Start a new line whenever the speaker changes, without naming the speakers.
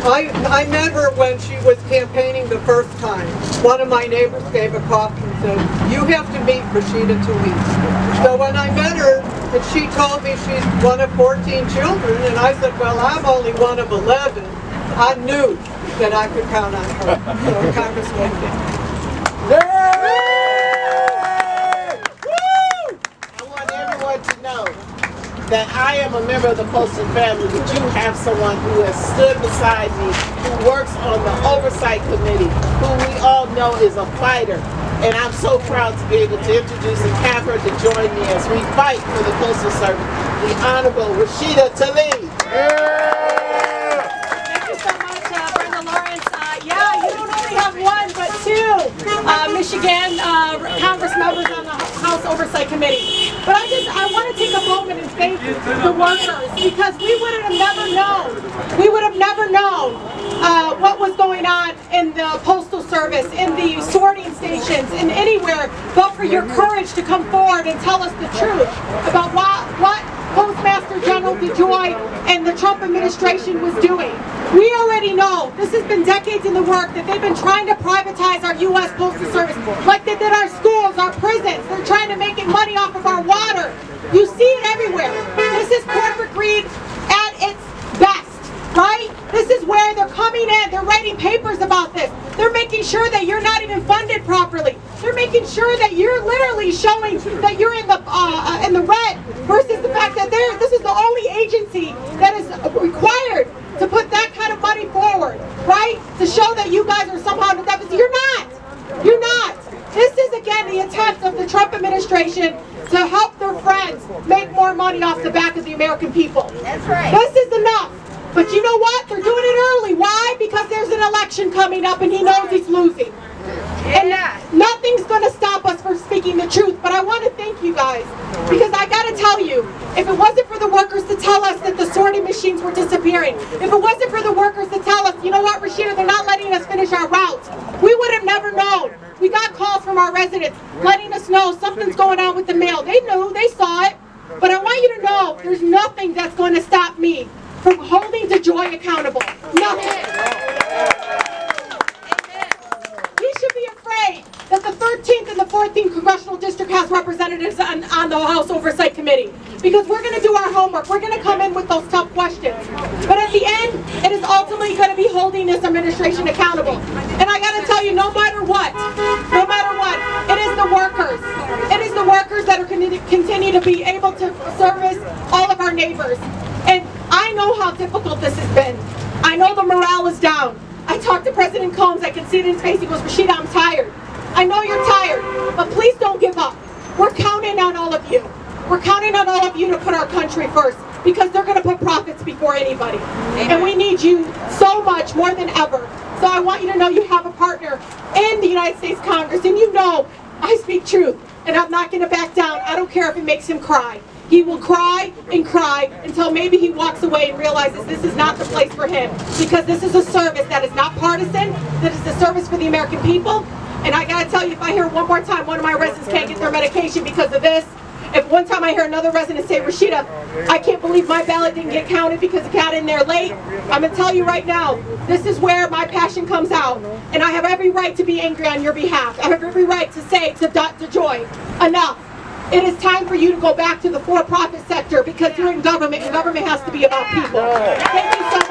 I met her when she was campaigning the first time. One of my neighbors gave a coffee and said, "You have to meet Rashida Tlaib." So when I met her, and she told me she's one of 14 children, and I said, "Well, I'm only one of 11." I knew that I could count on her. So Congresswoman.
I want everyone to know that I am a member of the Postal family, but you have someone who has stood beside me, who works on the Oversight Committee, who we all know is a fighter. And I'm so proud to be able to introduce and have her to join me as we fight for the Postal Service, the Honorable Rashida Tlaib.
Thank you so much, Brenda Lawrence. Yeah, you don't only have one, but two Michigan Congress members on the House Oversight Committee. But I want to take a moment and thank the workers, because we would have never known what was going on in the Postal Service, in the sorting stations, and anywhere, but for your courage to come forward and tell us the truth about what Postmaster General DeJoy and the Trump administration was doing. We already know, this has been decades in the work, that they've been trying to privatize our U.S. Postal Service, like they did our schools, our prisons. They're trying to make money off of our water. You see it everywhere. This is corporate greed at its best, right? This is where they're coming in, they're writing papers about this. They're making sure that you're not even funded properly. They're making sure that you're literally showing that you're in the red, versus the fact that this is the only agency that is required to put that kind of money forward, right? To show that you guys are somehow in the deficit. You're not. You're not. This is, again, the attempt of the Trump administration to help their friends make more money off the back of the American people.
That's right.
This is enough. But you know what? They're doing it early. Why? Because there's an election coming up and he knows he's losing. And nothing's going to stop us from speaking the truth. But I want to thank you guys, because I got to tell you, if it wasn't for the workers to tell us that the sorting machines were disappearing, if it wasn't for the workers to tell us, you know what, Rashida, they're not letting us finish our routes, we would have never known. We got calls from our residents letting us know something's going on with the mail. They knew, they saw it. But I want you to know, there's nothing that's going to stop me from holding DeJoy accountable. Nothing. We should be afraid that the 13th and the 14th Congressional District has representatives on the House Oversight Committee, because we're going to do our homework. We're going to come in with those tough questions. But at the end, it is ultimately going to be holding this administration accountable. And I got to tell you, no matter what, it is the workers. It is the workers that are going to continue to be able to service all of our neighbors. And I know how difficult this has been. I know the morale is down. I talked to President Combs. I can see it in his face. He goes, "Rashida, I'm tired." I know you're tired, but please don't give up. We're counting on all of you. We're counting on all of you to put our country first, because they're going to put profits before anybody. And we need you so much, more than ever. So I want you to know you have a partner in the United States Congress, and you know I speak truth, and I'm not going to back down. I don't care if it makes him cry. He will cry and cry until maybe he walks away and realizes this is not the place for him, because this is a service that is not partisan, that is a service for the American people. And I gotta tell you, if I hear one more time one of my residents can't get their medication because of this, if one time I hear another resident say, "Rashida, I can't believe my ballot didn't get counted because it got in there late," I'm gonna tell you right now, this is where my passion comes out. And I have every right to be angry on your behalf. I have every right to say to DeJoy, enough. It is time for you to go back to the for-profit sector, because you're in government, and government has to be about people. Thank you so much.